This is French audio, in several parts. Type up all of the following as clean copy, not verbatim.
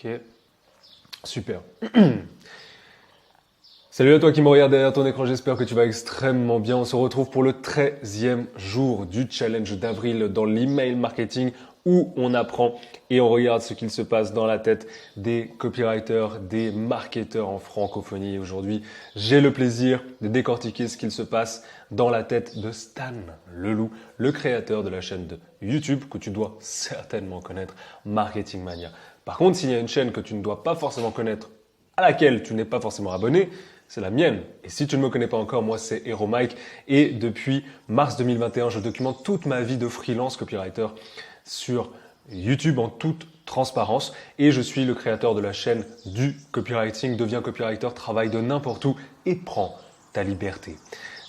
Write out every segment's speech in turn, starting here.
Ok, super. Salut à toi qui me regarde derrière ton écran, j'espère que tu vas extrêmement bien. On se retrouve pour le 13e jour du challenge d'avril dans l'email marketing où on apprend et on regarde ce qu'il se passe dans la tête des copywriters, des marketeurs en francophonie. Aujourd'hui, j'ai le plaisir de décortiquer ce qu'il se passe dans la tête de Stan Leloup, le créateur de la chaîne de YouTube que tu dois certainement connaître, Marketing Mania. Par contre, s'il y a une chaîne que tu ne dois pas forcément connaître, à laquelle tu n'es pas forcément abonné, c'est la mienne. Et si tu ne me connais pas encore, moi c'est Hero Mike et depuis mars 2021, je documente toute ma vie de freelance copywriter sur YouTube en toute transparence et je suis le créateur de la chaîne du copywriting. Deviens copywriter, travaille de n'importe où et prends ta liberté.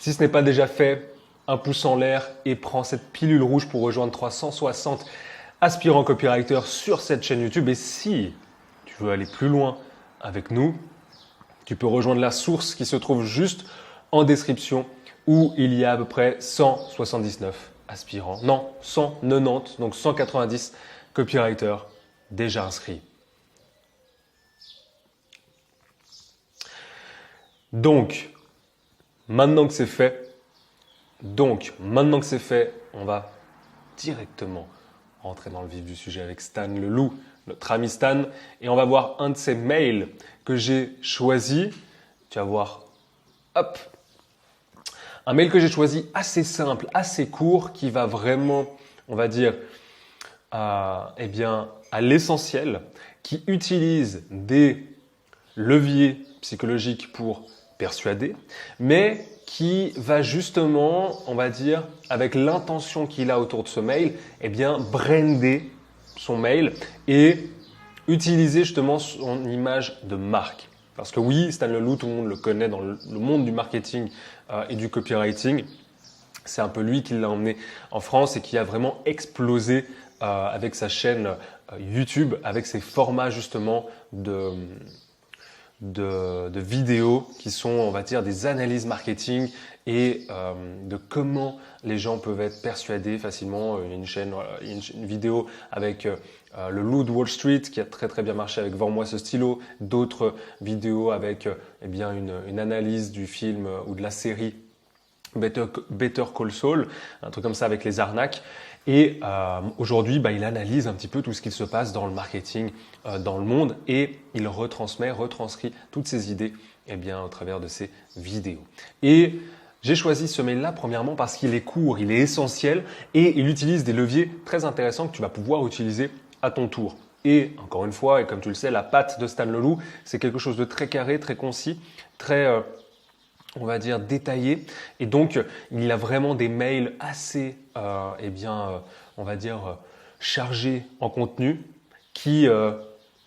Si ce n'est pas déjà fait, un pouce en l'air et prends cette pilule rouge pour rejoindre 360 aspirants copywriters sur cette chaîne YouTube. Et si tu veux aller plus loin avec nous, tu peux rejoindre la source qui se trouve juste en description où il y a à peu près 179 aspirants, non 190, donc 190 copywriters déjà inscrits. Donc, maintenant que c'est fait, on va directement rentrer dans le vif du sujet avec Stan Leloup, notre ami Stan, et on va voir un de ses mails que j'ai choisi. Tu vas voir, hop, un mail que j'ai choisi assez simple, assez court, qui va vraiment, on va dire, à l'essentiel, qui utilise des leviers psychologiques pour persuader, mais qui va justement, on va dire, avec l'intention qu'il a autour de ce mail, brander son mail et utiliser justement son image de marque. Parce que oui, Stan Leloup, tout le monde le connaît dans le monde du marketing et du copywriting. C'est un peu lui qui l'a emmené en France et qui a vraiment explosé avec sa chaîne YouTube, avec ses formats justement de vidéos qui sont, on va dire, des analyses marketing et de comment les gens peuvent être persuadés facilement. Une vidéo avec le loup de Wall Street qui a très très bien marché avec Vends-moi ce stylo, d'autres vidéos avec une analyse du film ou de la série Better Call Saul, un truc comme ça avec les arnaques. Et aujourd'hui, il analyse un petit peu tout ce qui se passe dans le marketing, dans le monde, et il retranscrit toutes ces idées au travers de ses vidéos. Et j'ai choisi ce mail-là premièrement parce qu'il est court, il est essentiel et il utilise des leviers très intéressants que tu vas pouvoir utiliser à ton tour. Et encore une fois, et comme tu le sais, la patte de Stan Leloup, c'est quelque chose de très carré, très concis, très on va dire détaillé, et donc il a vraiment des mails assez on va dire chargés en contenu qui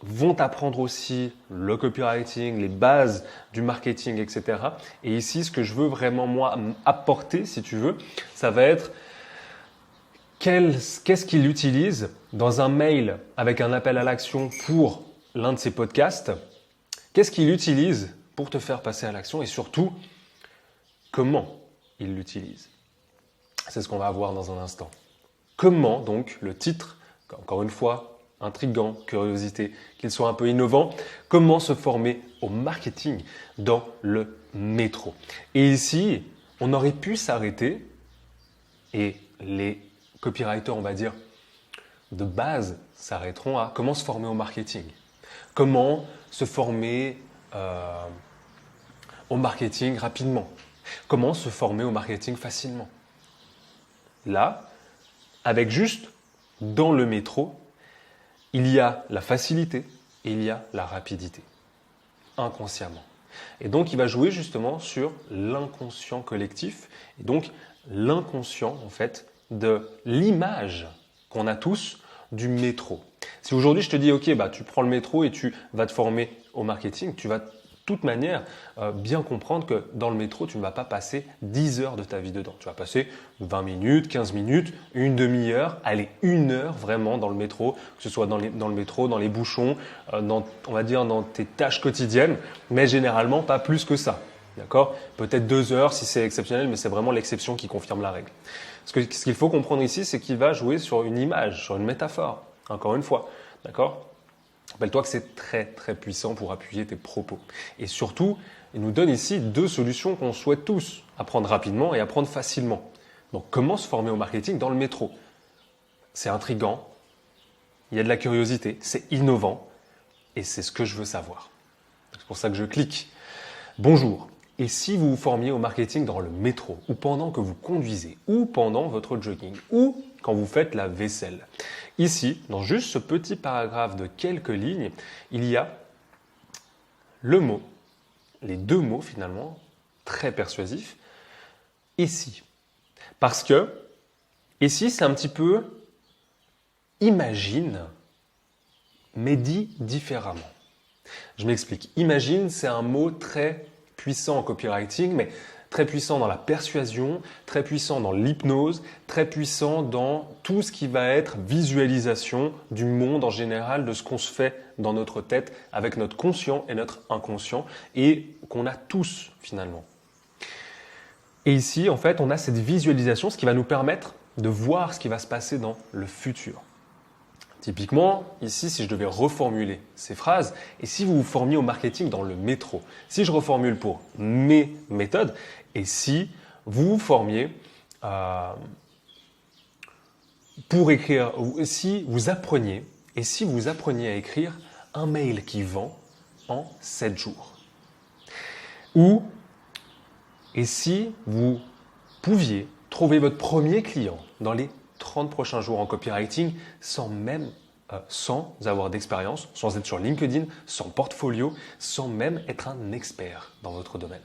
vont apprendre aussi le copywriting, les bases du marketing, etc. Et ici, ce que je veux vraiment moi apporter, si tu veux, ça va être qu'est-ce qu'il utilise dans un mail avec un appel à l'action pour l'un de ses podcasts, qu'est-ce qu'il utilise pour te faire passer à l'action et surtout, comment il l'utilise. C'est ce qu'on va voir dans un instant. Comment donc le titre, encore une fois, intriguant, curiosité, qu'il soit un peu innovant, comment se former au marketing dans le métro. Et ici, on aurait pu s'arrêter et les copywriters, on va dire, de base s'arrêteront à comment se former au marketing. Comment se former au marketing rapidement. Comment se former au marketing facilement. Là, avec juste dans le métro, il y a la facilité et il y a la rapidité, inconsciemment. Et donc, il va jouer justement sur l'inconscient collectif et donc l'inconscient en fait de l'image qu'on a tous du métro. Si aujourd'hui je te dis ok, tu prends le métro et tu vas te former au marketing, tu vas de toute manière bien comprendre que dans le métro, tu ne vas pas passer 10 heures de ta vie dedans. Tu vas passer 20 minutes, 15 minutes, une demi-heure, allez, 1 heure vraiment dans le métro, que ce soit dans le métro, dans les bouchons, on va dire dans tes tâches quotidiennes, mais généralement pas plus que ça. D'accord ? Peut-être 2 heures si c'est exceptionnel, mais c'est vraiment l'exception qui confirme la règle. Ce qu'il faut comprendre ici, c'est qu'il va jouer sur une image, sur une métaphore, encore une fois. D'accord ? Rappelle-toi que c'est très très puissant pour appuyer tes propos. Et surtout, il nous donne ici 2 solutions qu'on souhaite tous, apprendre rapidement et apprendre facilement. Donc comment se former au marketing dans le métro? C'est intriguant, il y a de la curiosité, c'est innovant et c'est ce que je veux savoir. C'est pour ça que je clique. Bonjour. Et si vous vous formiez au marketing dans le métro, ou pendant que vous conduisez, ou pendant votre jogging, ou quand vous faites la vaisselle? Ici, dans juste ce petit paragraphe de quelques lignes, il y a le mot, les 2 mots finalement, très persuasifs, et si. Parce que, et si c'est un petit peu imagine, mais dit différemment. Je m'explique. Imagine, c'est un mot très puissant en copywriting, mais très puissant dans la persuasion, très puissant dans l'hypnose, très puissant dans tout ce qui va être visualisation du monde en général, de ce qu'on se fait dans notre tête avec notre conscient et notre inconscient, et qu'on a tous finalement. Et ici, en fait, on a cette visualisation, ce qui va nous permettre de voir ce qui va se passer dans le futur. Typiquement, ici, si je devais reformuler ces phrases, et si vous vous formiez au marketing dans le métro, si je reformule pour mes méthodes, et si vous vous formiez pour écrire, ou si vous appreniez, et si vous appreniez à écrire un mail qui vend en 7 jours. Ou, et si vous pouviez trouver votre premier client dans les 30 prochains jours en copywriting sans avoir d'expérience, sans être sur LinkedIn, sans portfolio, sans même être un expert dans votre domaine.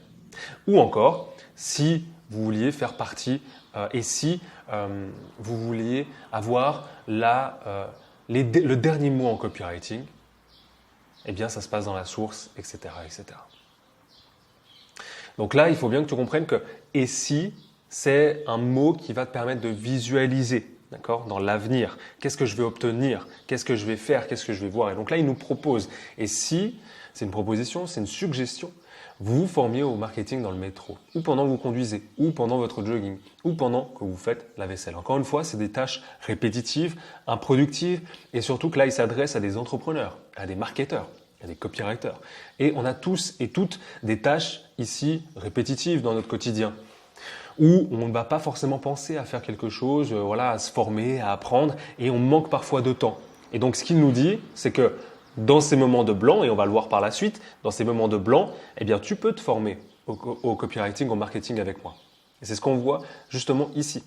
Ou encore, si vous vouliez faire partie et si vous vouliez avoir le dernier mot en copywriting, eh bien ça se passe dans la source, etc., etc. Donc là, il faut bien que tu comprennes que « et si », c'est un mot qui va te permettre de visualiser, d'accord, dans l'avenir. Qu'est-ce que je vais obtenir? Qu'est-ce que je vais faire? Qu'est-ce que je vais voir? Et donc là, il nous propose. Et si, c'est une proposition, c'est une suggestion, vous vous formiez au marketing dans le métro, ou pendant que vous conduisez, ou pendant votre jogging, ou pendant que vous faites la vaisselle. Encore une fois, c'est des tâches répétitives, improductives, et surtout que là, il s'adresse à des entrepreneurs, à des marketeurs, à des copywriters. Et on a tous et toutes des tâches ici répétitives dans notre quotidien, où on ne va pas forcément penser à faire quelque chose, à se former, à apprendre, et on manque parfois de temps. Et donc, ce qu'il nous dit, c'est que dans ces moments de blanc, et on va le voir par la suite, dans ces moments de blanc, eh bien, tu peux te former au copywriting, au marketing avec moi. Et c'est ce qu'on voit justement ici.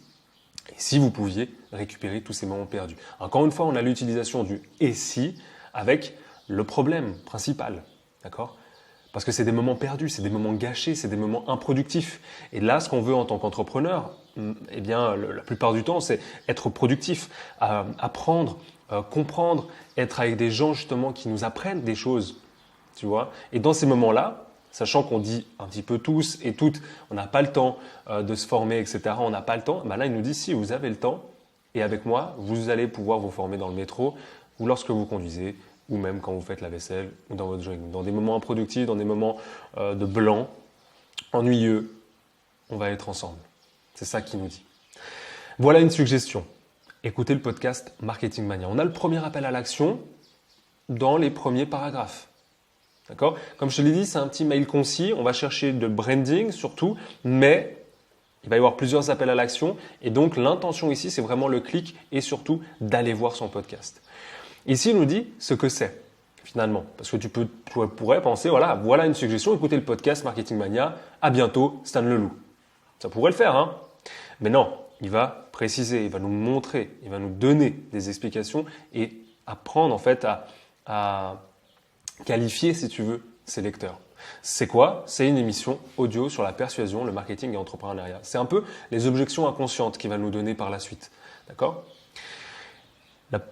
Et si vous pouviez récupérer tous ces moments perdus. Encore une fois, on a l'utilisation du « et si » avec le problème principal, d'accord ? Parce que c'est des moments perdus, c'est des moments gâchés, c'est des moments improductifs. Et là, ce qu'on veut en tant qu'entrepreneur, eh bien, la plupart du temps, c'est être productif, apprendre, comprendre, être avec des gens justement qui nous apprennent des choses, tu vois. Et dans ces moments-là, sachant qu'on dit un petit peu tous et toutes, on n'a pas le temps de se former, etc., on n'a pas le temps, ben là, il nous dit si vous avez le temps, et avec moi, vous allez pouvoir vous former dans le métro ou lorsque vous conduisez, ou même quand vous faites la vaisselle ou dans votre jogging. Dans des moments improductifs, dans des moments de blanc, ennuyeux, on va être ensemble. C'est ça qu'il nous dit. Voilà une suggestion. Écoutez le podcast Marketing Mania. On a le premier appel à l'action dans les premiers paragraphes. D'accord ? Comme je te l'ai dit, c'est un petit mail concis. On va chercher de branding surtout, mais il va y avoir plusieurs appels à l'action. Et donc, l'intention ici, c'est vraiment le clic et surtout d'aller voir son podcast. Ici, il nous dit ce que c'est, finalement. Parce que tu pourrais penser, voilà une suggestion, écoutez le podcast Marketing Mania, à bientôt, Stan Leloup. Ça pourrait le faire, hein ? Mais non, il va préciser, il va nous montrer, il va nous donner des explications et apprendre en fait à qualifier, si tu veux, ses lecteurs. C'est quoi ? C'est une émission audio sur la persuasion, le marketing et l'entrepreneuriat. C'est un peu les objections inconscientes qu'il va nous donner par la suite. D'accord ?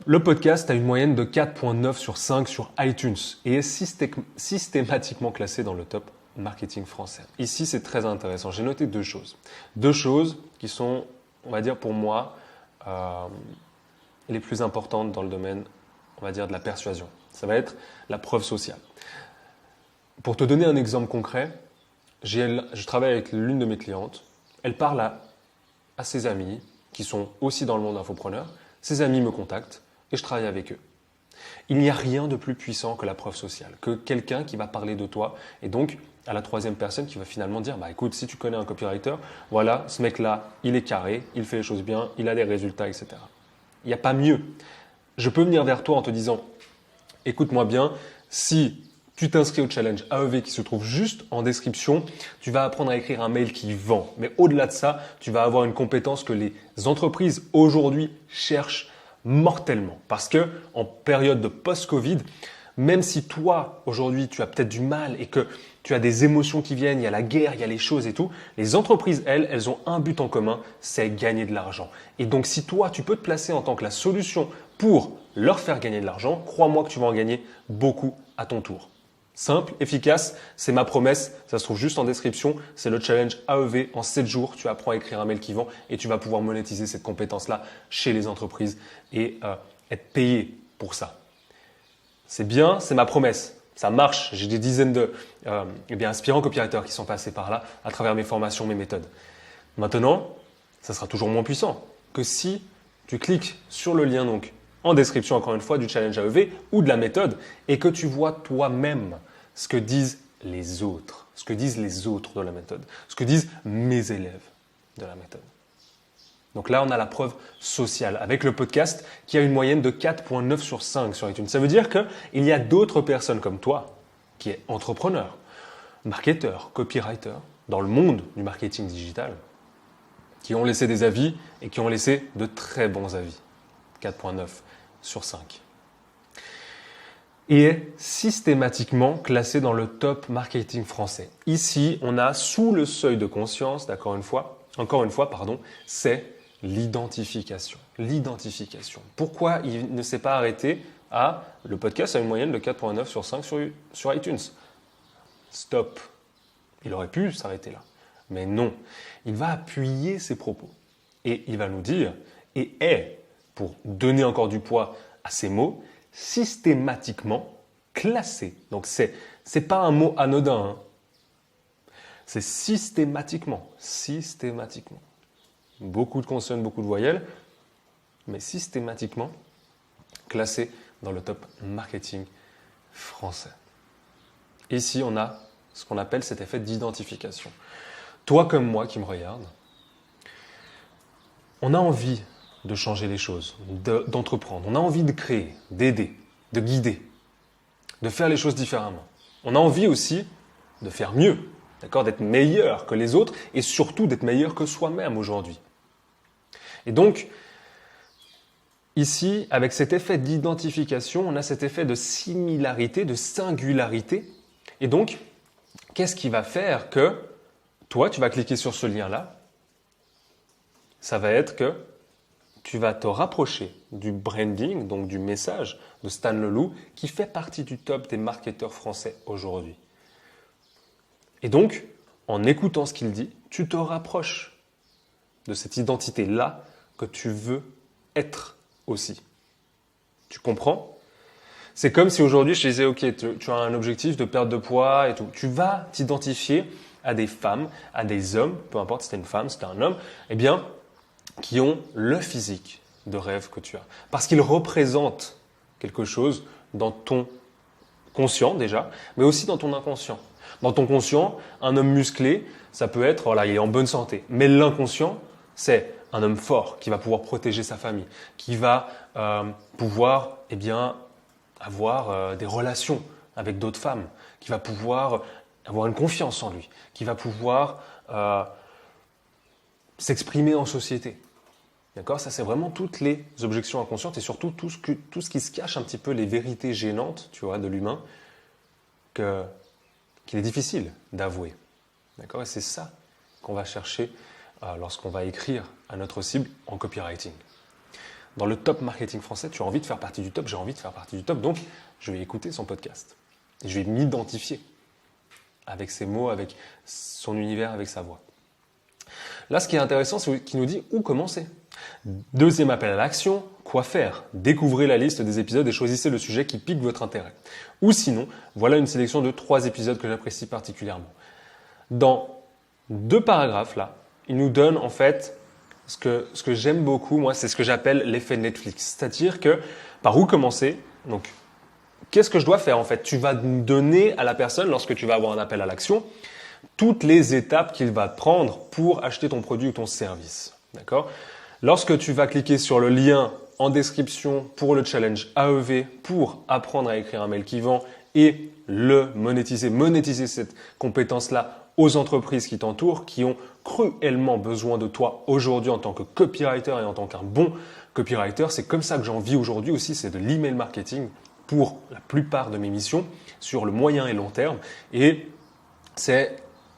Le podcast a une moyenne de 4,9 sur 5 sur iTunes et est systématiquement classé dans le top marketing français. Ici, c'est très intéressant. J'ai noté deux choses. Deux choses qui sont, on va dire pour moi, les plus importantes dans le domaine, on va dire, de la persuasion. Ça va être la preuve sociale. Pour te donner un exemple concret, je travaille avec l'une de mes clientes. Elle parle à ses amis qui sont aussi dans le monde infopreneur. Ses amis me contactent et je travaille avec eux. Il n'y a rien de plus puissant que la preuve sociale, que quelqu'un qui va parler de toi et donc à la troisième personne qui va finalement dire bah écoute, si tu connais un copywriter, voilà, ce mec-là, il est carré, il fait les choses bien, il a des résultats, etc. Il n'y a pas mieux. Je peux venir vers toi en te disant écoute-moi bien, si tu t'inscris au challenge AEV qui se trouve juste en description, tu vas apprendre à écrire un mail qui vend. Mais au-delà de ça, tu vas avoir une compétence que les entreprises aujourd'hui cherchent mortellement. Parce que en période de post-Covid, même si toi, aujourd'hui, tu as peut-être du mal et que tu as des émotions qui viennent, il y a la guerre, il y a les choses et tout, les entreprises, elles ont un but en commun, c'est gagner de l'argent. Et donc, si toi, tu peux te placer en tant que la solution pour leur faire gagner de l'argent, crois-moi que tu vas en gagner beaucoup à ton tour. Simple, efficace, c'est ma promesse, ça se trouve juste en description, c'est le challenge AEV en 7 jours, tu apprends à écrire un mail qui vend et tu vas pouvoir monétiser cette compétence-là chez les entreprises et être payé pour ça. C'est bien, c'est ma promesse, ça marche, j'ai des dizaines de aspirants copywriters qui sont passés par là à travers mes formations, mes méthodes. Maintenant, ça sera toujours moins puissant que si tu cliques sur le lien donc en description encore une fois du challenge AEV ou de la méthode et que tu vois toi-même ce que disent les autres, ce que disent les autres de la méthode, ce que disent mes élèves de la méthode. Donc là, on a la preuve sociale avec le podcast qui a une moyenne de 4,9 sur 5 sur iTunes. Ça veut dire qu'il y a d'autres personnes comme toi, qui est entrepreneur, marketeur, copywriter, dans le monde du marketing digital, qui ont laissé des avis et qui ont laissé de très bons avis. 4,9 sur 5. Et est systématiquement classé dans le top marketing français. Ici, on a sous le seuil de conscience, encore une fois, c'est l'identification. L'identification. Pourquoi il ne s'est pas arrêté à le podcast a une moyenne de 4,9 sur 5 sur iTunes? Stop. Il aurait pu s'arrêter là. Mais non. Il va appuyer ses propos. Et il va nous dire, et est, pour donner encore du poids à ces mots, systématiquement classé. Donc, c'est pas un mot anodin. C'est systématiquement. Systématiquement. Beaucoup de consonnes, beaucoup de voyelles, mais systématiquement classé dans le top marketing français. Ici, on a ce qu'on appelle cet effet d'identification. Toi comme moi qui me regarde, on a envie de changer les choses, d'entreprendre. On a envie de créer, d'aider, de guider, de faire les choses différemment. On a envie aussi de faire mieux, d'accord, d'être meilleur que les autres et surtout d'être meilleur que soi-même aujourd'hui. Et donc, ici, avec cet effet d'identification, on a cet effet de similarité, de singularité. Et donc, qu'est-ce qui va faire que toi, tu vas cliquer sur ce lien-là? Ça va être que tu vas te rapprocher du branding, donc du message de Stan Leloup, qui fait partie du top des marketeurs français aujourd'hui. Et donc, en écoutant ce qu'il dit, tu te rapproches de cette identité-là que tu veux être aussi. Tu comprends? C'est comme si aujourd'hui je te disais, ok, tu as un objectif de perte de poids et tout. Tu vas t'identifier à des femmes, à des hommes, peu importe si c'était une femme, si c'était un homme, eh bien, qui ont le physique de rêve que tu as. Parce qu'ils représentent quelque chose dans ton conscient déjà, mais aussi dans ton inconscient. Dans ton conscient, un homme musclé, ça peut être, voilà, il est en bonne santé. Mais l'inconscient, c'est un homme fort qui va pouvoir protéger sa famille, qui va pouvoir, avoir des relations avec d'autres femmes, qui va pouvoir avoir une confiance en lui, qui va pouvoir s'exprimer en société. D'accord? Ça, c'est vraiment toutes les objections inconscientes et surtout tout ce qui se cache un petit peu, les vérités gênantes, tu vois, de l'humain, qu'il est difficile d'avouer. D'accord? Et c'est ça qu'on va chercher lorsqu'on va écrire à notre cible en copywriting. Dans le top marketing français, tu as envie de faire partie du top, j'ai envie de faire partie du top, donc je vais écouter son podcast. Et je vais m'identifier avec ses mots, avec son univers, avec sa voix. Là, ce qui est intéressant, c'est qu'il nous dit où commencer. Deuxième appel à l'action, quoi faire? Découvrez la liste des épisodes et choisissez le sujet qui pique votre intérêt. Ou sinon, voilà une sélection de 3 épisodes que j'apprécie particulièrement. Dans 2 paragraphes là, il nous donne en fait ce que j'aime beaucoup, moi, c'est ce que j'appelle l'effet Netflix. C'est-à-dire que par où commencer? Donc, qu'est-ce que je dois faire en fait? Tu vas donner à la personne, lorsque tu vas avoir un appel à l'action, toutes les étapes qu'il va prendre pour acheter ton produit ou ton service. D'accord? Lorsque tu vas cliquer sur le lien en description pour le challenge AEV pour apprendre à écrire un mail qui vend et le monétiser cette compétence-là aux entreprises qui t'entourent, qui ont cruellement besoin de toi aujourd'hui en tant que copywriter et en tant qu'un bon copywriter. C'est comme ça que j'en vis aujourd'hui aussi, c'est de l'email marketing pour la plupart de mes missions sur le moyen et long terme. Et c'est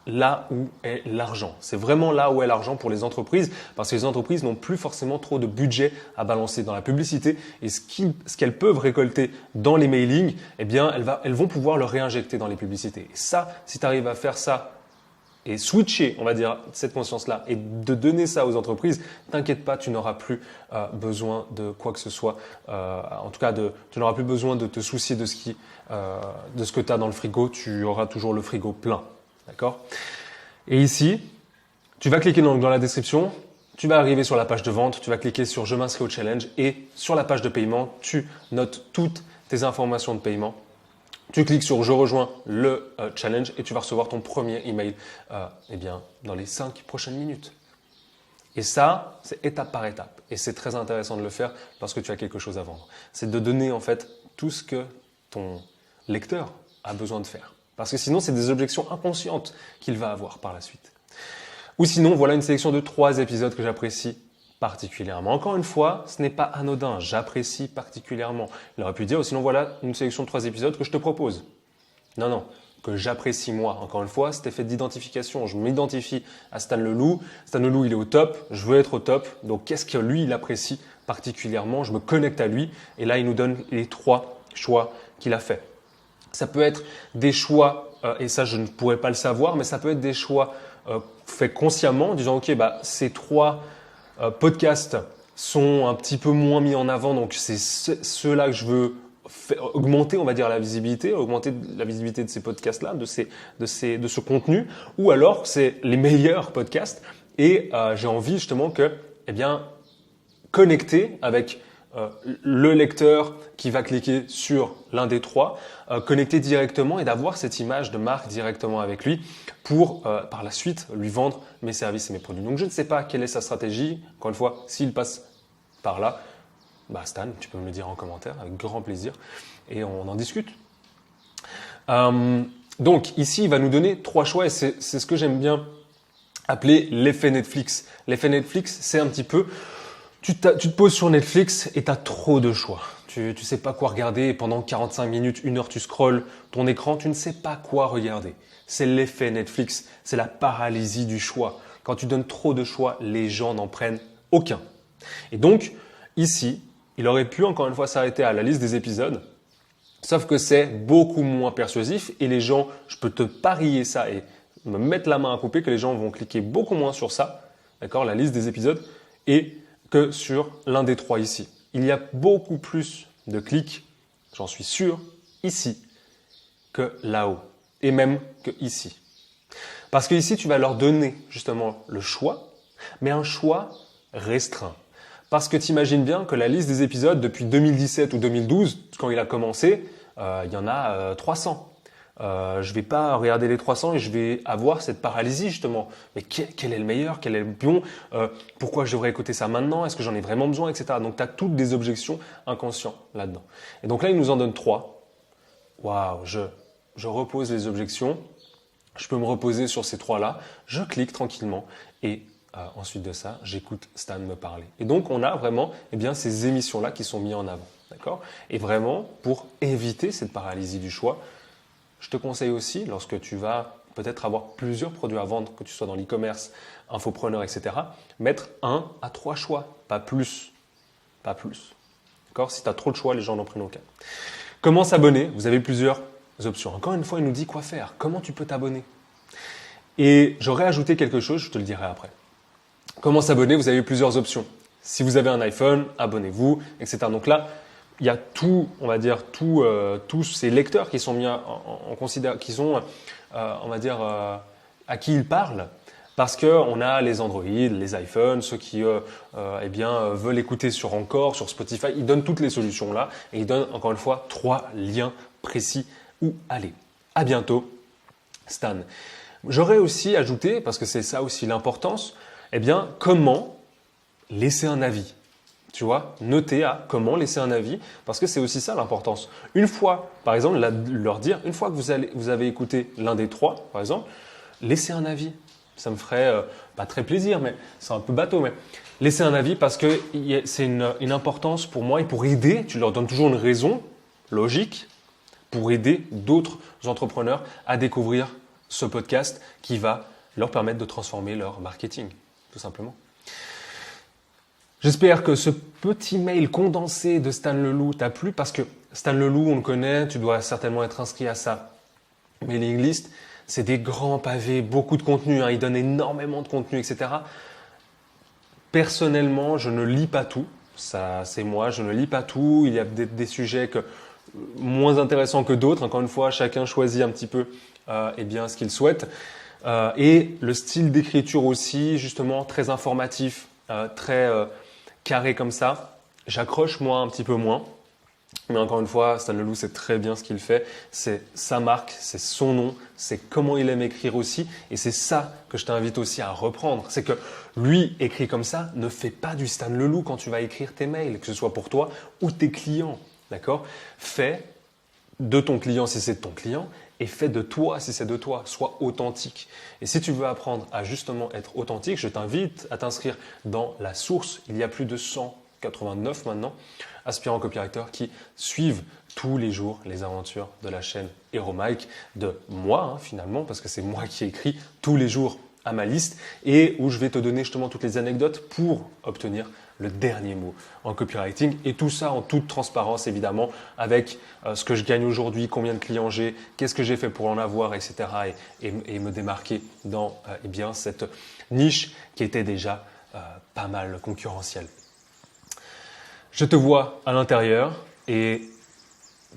là où est l'argent. C'est vraiment là où est l'argent pour les entreprises parce que les entreprises n'ont plus forcément trop de budget à balancer dans la publicité et ce qu'elles peuvent récolter dans les mailings, eh bien, elles vont pouvoir le réinjecter dans les publicités. Et ça, si tu arrives à faire ça et switcher, on va dire, cette conscience-là et de donner ça aux entreprises, t'inquiète pas, tu n'auras plus besoin de quoi que ce soit. En tout cas, tu n'auras plus besoin de te soucier de ce que tu as dans le frigo. Tu auras toujours le frigo plein. D'accord? Et ici, tu vas cliquer dans la description, tu vas arriver sur la page de vente, tu vas cliquer sur « Je m'inscris au challenge » et sur la page de paiement, tu notes toutes tes informations de paiement. Tu cliques sur « Je rejoins le challenge » et tu vas recevoir ton premier email dans les 5 prochaines minutes. Et ça, c'est étape par étape. Et c'est très intéressant de le faire lorsque tu as quelque chose à vendre. C'est de donner en fait tout ce que ton lecteur a besoin de faire. Parce que sinon, c'est des objections inconscientes qu'il va avoir par la suite. Ou sinon, voilà une sélection de 3 épisodes que j'apprécie particulièrement. Encore une fois, ce n'est pas anodin, j'apprécie particulièrement. Il aurait pu dire, sinon voilà une sélection de 3 épisodes que je te propose. Non, que j'apprécie moi. Encore une fois, cet effet d'identification, je m'identifie à Stan Leloup. Stan Leloup, il est au top, je veux être au top. Donc, qu'est-ce que lui, il apprécie particulièrement? Je me connecte à lui et là, il nous donne les 3 choix qu'il a fait. Ça peut être des choix, et ça je ne pourrais pas le savoir, mais ça peut être des choix faits consciemment, en disant ok, ces 3 podcasts sont un petit peu moins mis en avant, donc c'est ceux-là que je veux augmenter, on va dire, augmenter la visibilité de ces podcasts-là, de ce contenu, ou alors c'est les meilleurs podcasts, et j'ai envie justement que, connecter avec le lecteur qui va cliquer sur l'un des 3, connecter directement et d'avoir cette image de marque directement avec lui pour par la suite lui vendre mes services et mes produits. Donc je ne sais pas quelle est sa stratégie. Encore une fois, s'il passe par là, Stan, tu peux me le dire en commentaire avec grand plaisir et on en discute. Donc ici, il va nous donner 3 choix et c'est ce que j'aime bien appeler l'effet Netflix. L'effet Netflix, c'est un petit peu... Tu te poses sur Netflix et tu as trop de choix. Tu sais pas quoi regarder et pendant 45 minutes, 1 heure, tu scrolles ton écran, tu ne sais pas quoi regarder. C'est l'effet Netflix, c'est la paralysie du choix. Quand tu donnes trop de choix, les gens n'en prennent aucun. Et donc, ici, il aurait pu encore une fois s'arrêter à la liste des épisodes, sauf que c'est beaucoup moins persuasif et les gens, je peux te parier ça et me mettre la main à couper que les gens vont cliquer beaucoup moins sur ça, d'accord, la liste des épisodes, et que sur l'un des 3 ici. Il y a beaucoup plus de clics, j'en suis sûr, ici que là-haut et même que ici. Parce que ici, tu vas leur donner justement le choix, mais un choix restreint. Parce que tu imagines bien que la liste des épisodes depuis 2017 ou 2012, quand il a commencé, il y en a 300. Je vais pas regarder les 300 et je vais avoir cette paralysie justement. Mais quel est le meilleur? Quel est le bon? Pourquoi je devrais écouter ça maintenant? Est-ce que j'en ai vraiment besoin? Etc. Donc tu as toutes des objections inconscientes là-dedans. Et donc là, il nous en donne 3. Waouh, je repose les objections. Je peux me reposer sur ces 3-là. Je clique tranquillement et ensuite de ça, j'écoute Stan me parler. Et donc on a vraiment ces émissions-là qui sont mises en avant. D'accord? Et vraiment, pour éviter cette paralysie du choix, je te conseille aussi, lorsque tu vas peut-être avoir plusieurs produits à vendre, que tu sois dans l'e-commerce, infopreneur, etc., mettre 1 à 3 choix, pas plus. Pas plus. D'accord? Si tu as trop de choix, les gens n'en prennent aucun. Comment s'abonner? Vous avez plusieurs options. Encore une fois, il nous dit quoi faire. Comment tu peux t'abonner? Et j'aurais ajouté quelque chose, je te le dirai après. Comment s'abonner? Vous avez plusieurs options. Si vous avez un iPhone, abonnez-vous, etc. Donc là, il y a tout, on va dire, tous ces lecteurs qui sont mis en considération, qui sont, on va dire, à qui ils parlent. Parce qu'on a les Android, les iPhones, ceux qui veulent écouter sur Encore, sur Spotify. Ils donnent toutes les solutions là et ils donnent encore une fois 3 liens précis où aller. À bientôt, Stan. J'aurais aussi ajouté, parce que c'est ça aussi l'importance, comment laisser un avis. Tu vois, noter à comment laisser un avis, parce que c'est aussi ça l'importance. Une fois, par exemple, leur dire, une fois que vous avez écouté l'un des 3, par exemple, laissez un avis. Ça me ferait pas très plaisir, mais c'est un peu bateau, mais laissez un avis parce que c'est une importance pour moi et pour aider, tu leur donnes toujours une raison logique pour aider d'autres entrepreneurs à découvrir ce podcast qui va leur permettre de transformer leur marketing, tout simplement. J'espère que ce petit mail condensé de Stan Leloup t'a plu parce que Stan Leloup, on le connaît, tu dois certainement être inscrit à sa mailing list. C'est des grands pavés, beaucoup de contenu, il donne énormément de contenu, etc. Personnellement, je ne lis pas tout. Ça, c'est moi, je ne lis pas tout. Il y a des sujets moins intéressants que d'autres. Encore une fois, chacun choisit un petit peu ce qu'il souhaite. Et le style d'écriture aussi, justement, très informatif, très carré comme ça. J'accroche moi un petit peu moins. Mais encore une fois, Stan Leloup sait très bien ce qu'il fait. C'est sa marque, c'est son nom, c'est comment il aime écrire aussi. Et c'est ça que je t'invite aussi à reprendre. C'est que lui, écrit comme ça, ne fais pas du Stan Leloup quand tu vas écrire tes mails, que ce soit pour toi ou tes clients. D'accord ? Fais de ton client si c'est de ton client et fais de toi si c'est de toi. Sois authentique. Et si tu veux apprendre à justement être authentique, je t'invite à t'inscrire dans la source. Il y a plus de 189 maintenant aspirants copywriters qui suivent tous les jours les aventures de la chaîne Hero Mike, de moi finalement, parce que c'est moi qui écris tous les jours à ma liste et où je vais te donner justement toutes les anecdotes pour obtenir le dernier mot en copywriting et tout ça en toute transparence évidemment avec ce que je gagne aujourd'hui, combien de clients j'ai, qu'est-ce que j'ai fait pour en avoir, etc. et me démarquer dans cette niche qui était déjà pas mal concurrentielle. Je te vois à l'intérieur et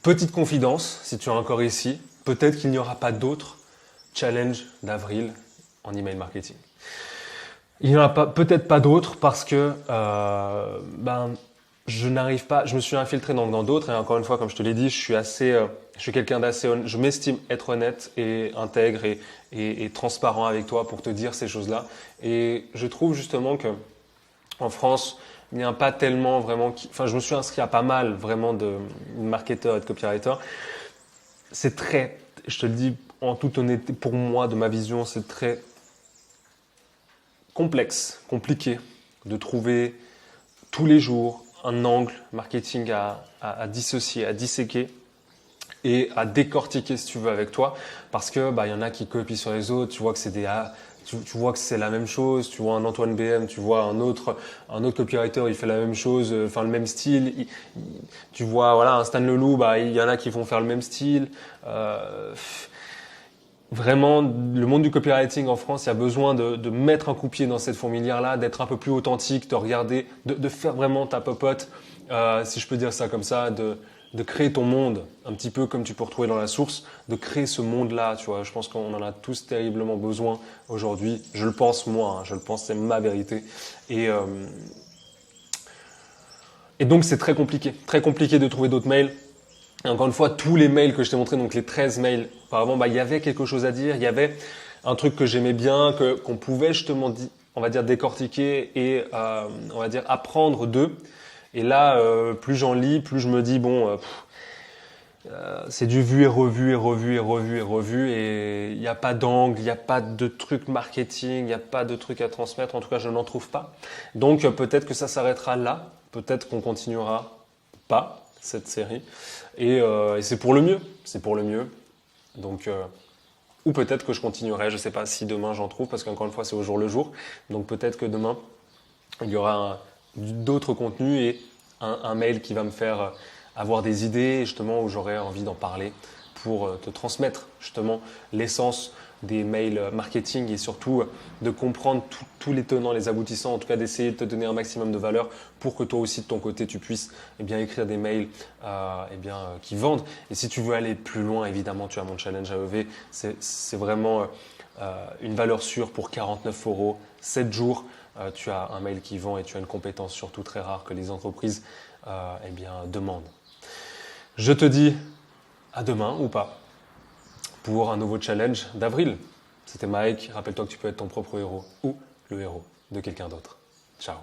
petite confidence, si tu es encore ici, peut-être qu'il n'y aura pas d'autres challenges d'avril en email marketing. Il n'y en a peut-être pas d'autres parce que je n'arrive pas, je me suis infiltré dans d'autres et encore une fois, comme je te l'ai dit, je suis quelqu'un d'assez honnête, je m'estime être honnête et intègre et transparent avec toi pour te dire ces choses-là. Et je trouve justement que en France, il n'y a pas tellement vraiment je me suis inscrit à pas mal vraiment de marketeurs et de copywriters. C'est très, je te le dis en toute honnêteté, pour moi, de ma vision, c'est très complexe, compliqué de trouver tous les jours un angle marketing à dissocier, à disséquer et à décortiquer si tu veux avec toi parce que y en a qui copient sur les autres, tu vois que c'est tu vois que c'est la même chose, tu vois un Antoine BM, tu vois un autre copywriter, il fait la même chose, le même style. Tu vois, voilà, un Stan Leloup, il y en a qui vont faire le même style. Vraiment, le monde du copywriting en France, il y a besoin de mettre un coup de pied dans cette fourmilière-là, d'être un peu plus authentique, de regarder, de faire vraiment ta popote, si je peux dire ça comme ça, de créer ton monde, un petit peu comme tu peux retrouver dans la source, de créer ce monde-là, tu vois. Je pense qu'on en a tous terriblement besoin aujourd'hui. Je le pense moi, je le pense, c'est ma vérité. Et donc c'est très compliqué de trouver d'autres mails. Et encore une fois, tous les mails que je t'ai montrés, donc les 13 mails, auparavant, il y avait quelque chose à dire, il y avait un truc que j'aimais bien, qu'on pouvait justement, on va dire, décortiquer et on va dire apprendre d'eux. Et là, plus j'en lis, plus je me dis, c'est du vu et revu et revu et revu et revu et il n'y a pas d'angle, il n'y a pas de truc marketing, il n'y a pas de truc à transmettre, en tout cas je n'en trouve pas. Donc peut-être que ça s'arrêtera là, peut-être qu'on continuera pas cette série et c'est pour le mieux, Donc ou peut-être que je continuerai, je ne sais pas si demain j'en trouve parce qu'encore une fois c'est au jour le jour, donc peut-être que demain il y aura d'autres contenus et un mail qui va me faire avoir des idées justement où j'aurai envie d'en parler pour te transmettre justement l'essence des mails marketing et surtout de comprendre tous les tenants, les aboutissants, en tout cas d'essayer de te donner un maximum de valeur pour que toi aussi de ton côté tu puisses écrire des mails qui vendent. Et si tu veux aller plus loin, évidemment tu as mon challenge AEV, c'est vraiment une valeur sûre pour 49 euros, 7 jours. Tu as un mail qui vend et tu as une compétence surtout très rare que les entreprises demandent. Je te dis à demain ou pas pour un nouveau challenge d'avril. C'était Mike. Rappelle-toi que tu peux être ton propre héros ou le héros de quelqu'un d'autre. Ciao.